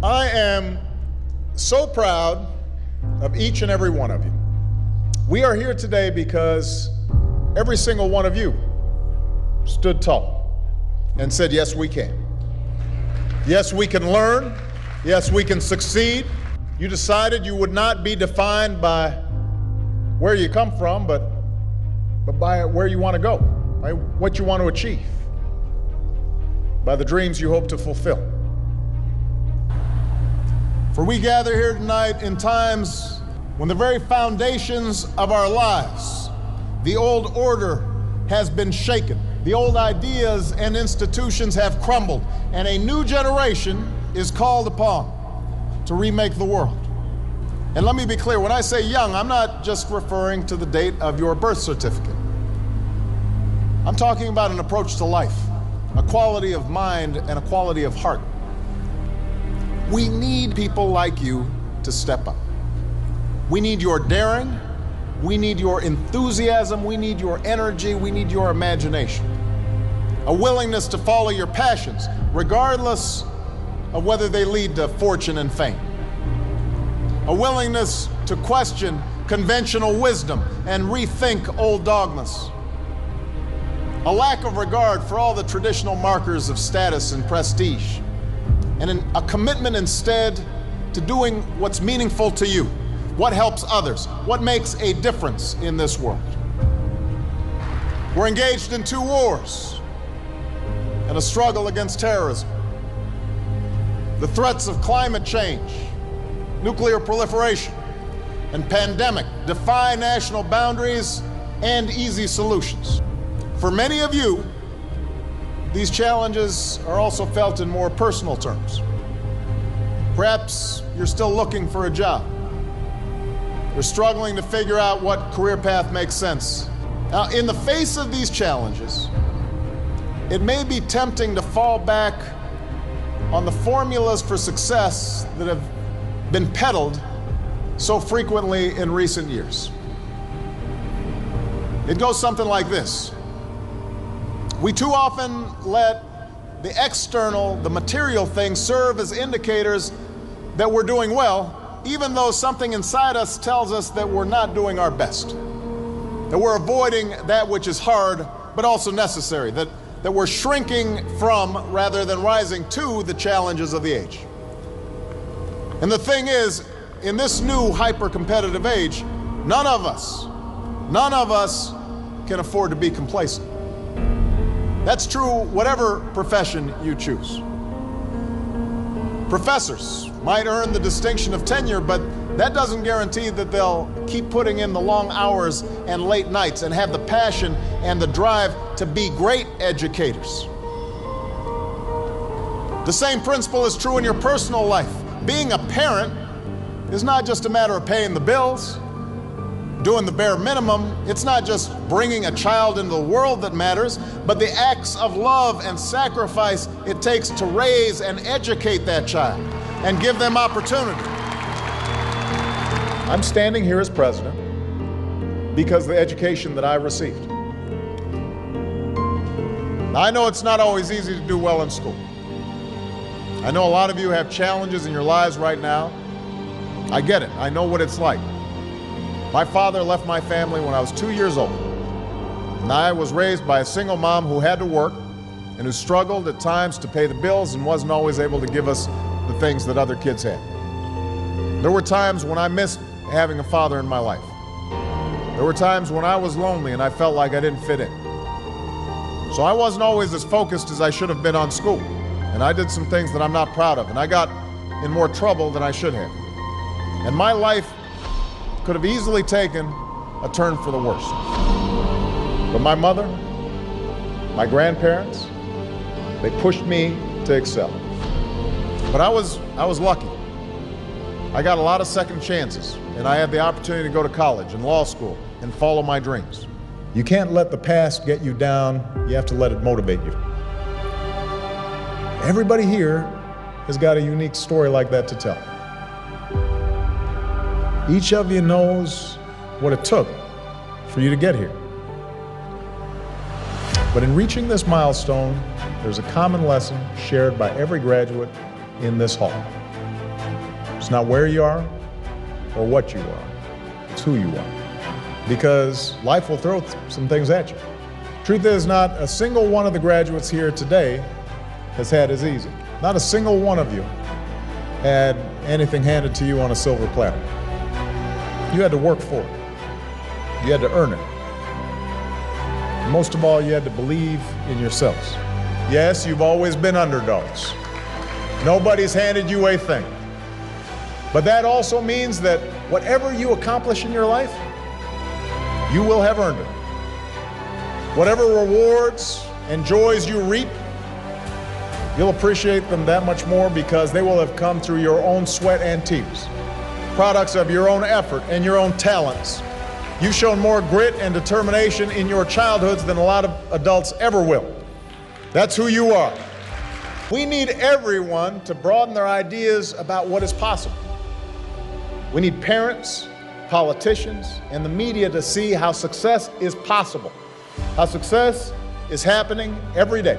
I am so proud of each and every one of you. We are here today because every single one of you stood tall and said, yes, we can. Yes, we can learn. Yes, we can succeed. You decided you would not be defined by where you come from, but by where you want to go, by what you want to achieve, by the dreams you hope to fulfill. For we gather here tonight in times when the very foundations of our lives, the old order has been shaken. The old ideas and institutions have crumbled, and a new generation is called upon to remake the world. And let me be clear, when I say young, I'm not just referring to the date of your birth certificate. I'm talking about an approach to life, a quality of mind and a quality of heart. We need people like you to step up. We need your daring, we need your enthusiasm, we need your energy, we need your imagination. A willingness to follow your passions, regardless of whether they lead to fortune and fame. A willingness to question conventional wisdom and rethink old dogmas. A lack of regard for all the traditional markers of status and prestige. And a commitment instead to doing what's meaningful to you, what helps others, what makes a difference in this world. We're engaged in 2 wars and a struggle against terrorism. The threats of climate change, nuclear proliferation, and pandemic defy national boundaries and easy solutions. For many of you, these challenges are also felt in more personal terms. Perhaps you're still looking for a job. You're struggling to figure out what career path makes sense. Now, in the face of these challenges, it may be tempting to fall back on the formulas for success that have been peddled so frequently in recent years. It goes something like this. We too often let the external, the material things serve as indicators that we're doing well, even though something inside us tells us that we're not doing our best, that we're avoiding that which is hard but also necessary, that we're shrinking from rather than rising to the challenges of the age. And the thing is, in this new hyper-competitive age, none of us can afford to be complacent. That's true whatever profession you choose. Professors might earn the distinction of tenure, but that doesn't guarantee that they'll keep putting in the long hours and late nights and have the passion and the drive to be great educators. The same principle is true in your personal life. Being a parent is not just a matter of paying the bills, doing the bare minimum. It's not just bringing a child into the world that matters, but the acts of love and sacrifice it takes to raise and educate that child and give them opportunity. I'm standing here as president because of the education that I received. Now, I know it's not always easy to do well in school. I know a lot of you have challenges in your lives right now. I get it. I know what it's like. My father left my family when I was 2 years old, and I was raised by a single mom who had to work and who struggled at times to pay the bills and wasn't always able to give us the things that other kids had. There were times when I missed having a father in my life. There were times when I was lonely and I felt like I didn't fit in. So I wasn't always as focused as I should have been on school, and I did some things that I'm not proud of, and I got in more trouble than I should have. And my life could have easily taken a turn for the worse. But my mother, my grandparents, they pushed me to excel. But I was lucky. I got a lot of second chances, and I had the opportunity to go to college and law school and follow my dreams. You can't let the past get you down. You have to let it motivate you. Everybody here has got a unique story like that to tell. Each of you knows what it took for you to get here. But in reaching this milestone, there's a common lesson shared by every graduate in this hall. It's not where you are or what you are. It's who you are. Because life will throw some things at you. Truth is, not a single one of the graduates here today has had as easy. Not a single one of you had anything handed to you on a silver platter. You had to work for it. You had to earn it. And most of all, you had to believe in yourselves. Yes, you've always been underdogs. Nobody's handed you a thing. But that also means that whatever you accomplish in your life, you will have earned it. Whatever rewards and joys you reap, you'll appreciate them that much more because they will have come through your own sweat and tears, products of your own effort and your own talents. You've shown more grit and determination in your childhoods than a lot of adults ever will. That's who you are. We need everyone to broaden their ideas about what is possible. We need parents, politicians, and the media to see how success is possible, how success is happening every day.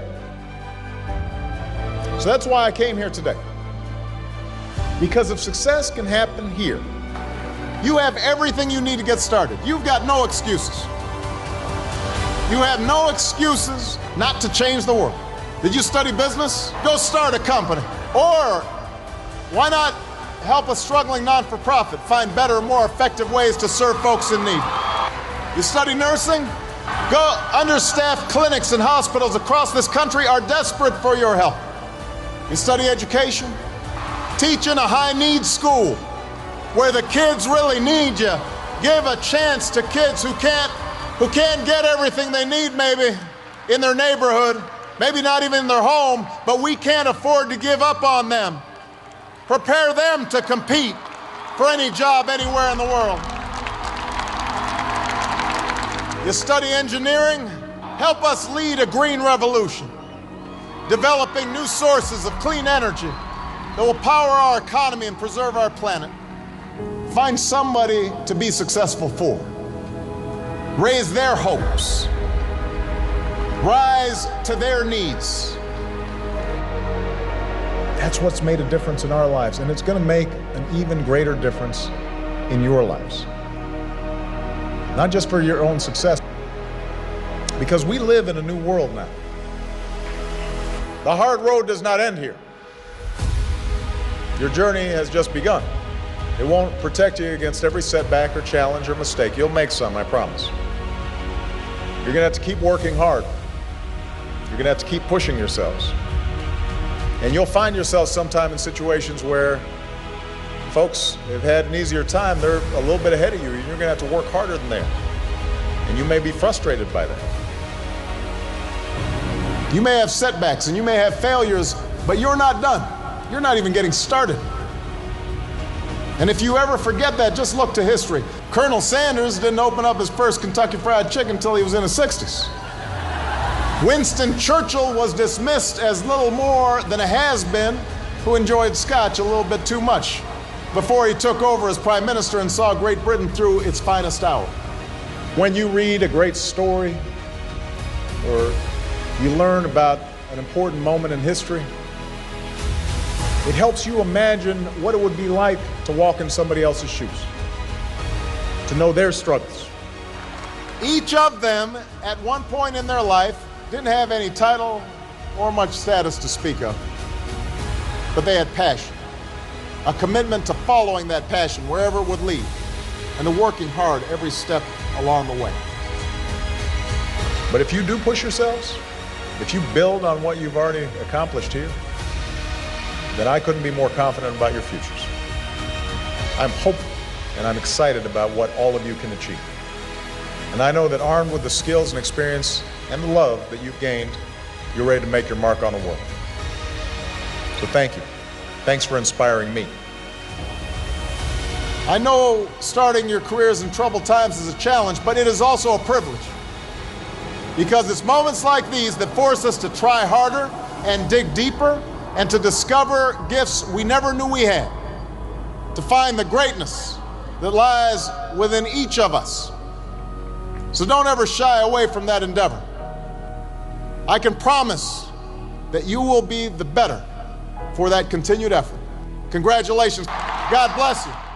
So that's why I came here today. Because if success can happen here, you have everything you need to get started. You've got no excuses. You have no excuses not to change the world. Did you study business? Go start a company. Or why not help a struggling non-for-profit find better, more effective ways to serve folks in need? You study nursing? Go. Understaffed clinics and hospitals across this country are desperate for your help. You study education? Teach in a high-need school where the kids really need you. Give a chance to kids who can't get everything they need maybe in their neighborhood, maybe not even in their home, but we can't afford to give up on them. Prepare them to compete for any job anywhere in the world. You study engineering? Help us lead a green revolution, developing new sources of clean energy that will power our economy and preserve our planet. Find somebody to be successful for. Raise their hopes. Rise to their needs. That's what's made a difference in our lives, and it's going to make an even greater difference in your lives. Not just for your own success, because we live in a new world now. The hard road does not end here. Your journey has just begun. It won't protect you against every setback or challenge or mistake. You'll make some, I promise. You're going to have to keep working hard. You're going to have to keep pushing yourselves. And you'll find yourself sometime in situations where folks have had an easier time. They're a little bit ahead of you, and you're going to have to work harder than they are. And you may be frustrated by that. You may have setbacks and you may have failures, but you're not done. You're not even getting started. And if you ever forget that, just look to history. Colonel Sanders didn't open up his first Kentucky Fried Chicken until he was in his 60s. Winston Churchill was dismissed as little more than a has-been who enjoyed scotch a little bit too much before he took over as Prime Minister and saw Great Britain through its finest hour. When you read a great story or you learn about an important moment in history, it helps you imagine what it would be like to walk in somebody else's shoes, to know their struggles. Each of them, at one point in their life, didn't have any title or much status to speak of, but they had passion, a commitment to following that passion wherever it would lead, and to working hard every step along the way. But if you do push yourselves, if you build on what you've already accomplished here, then I couldn't be more confident about your futures. I'm hopeful and I'm excited about what all of you can achieve. And I know that armed with the skills and experience and the love that you've gained, you're ready to make your mark on the world. So thank you. Thanks for inspiring me. I know starting your careers in troubled times is a challenge, but it is also a privilege. Because it's moments like these that force us to try harder and dig deeper and to discover gifts we never knew we had, to find the greatness that lies within each of us. So don't ever shy away from that endeavor. I can promise that you will be the better for that continued effort. Congratulations. God bless you.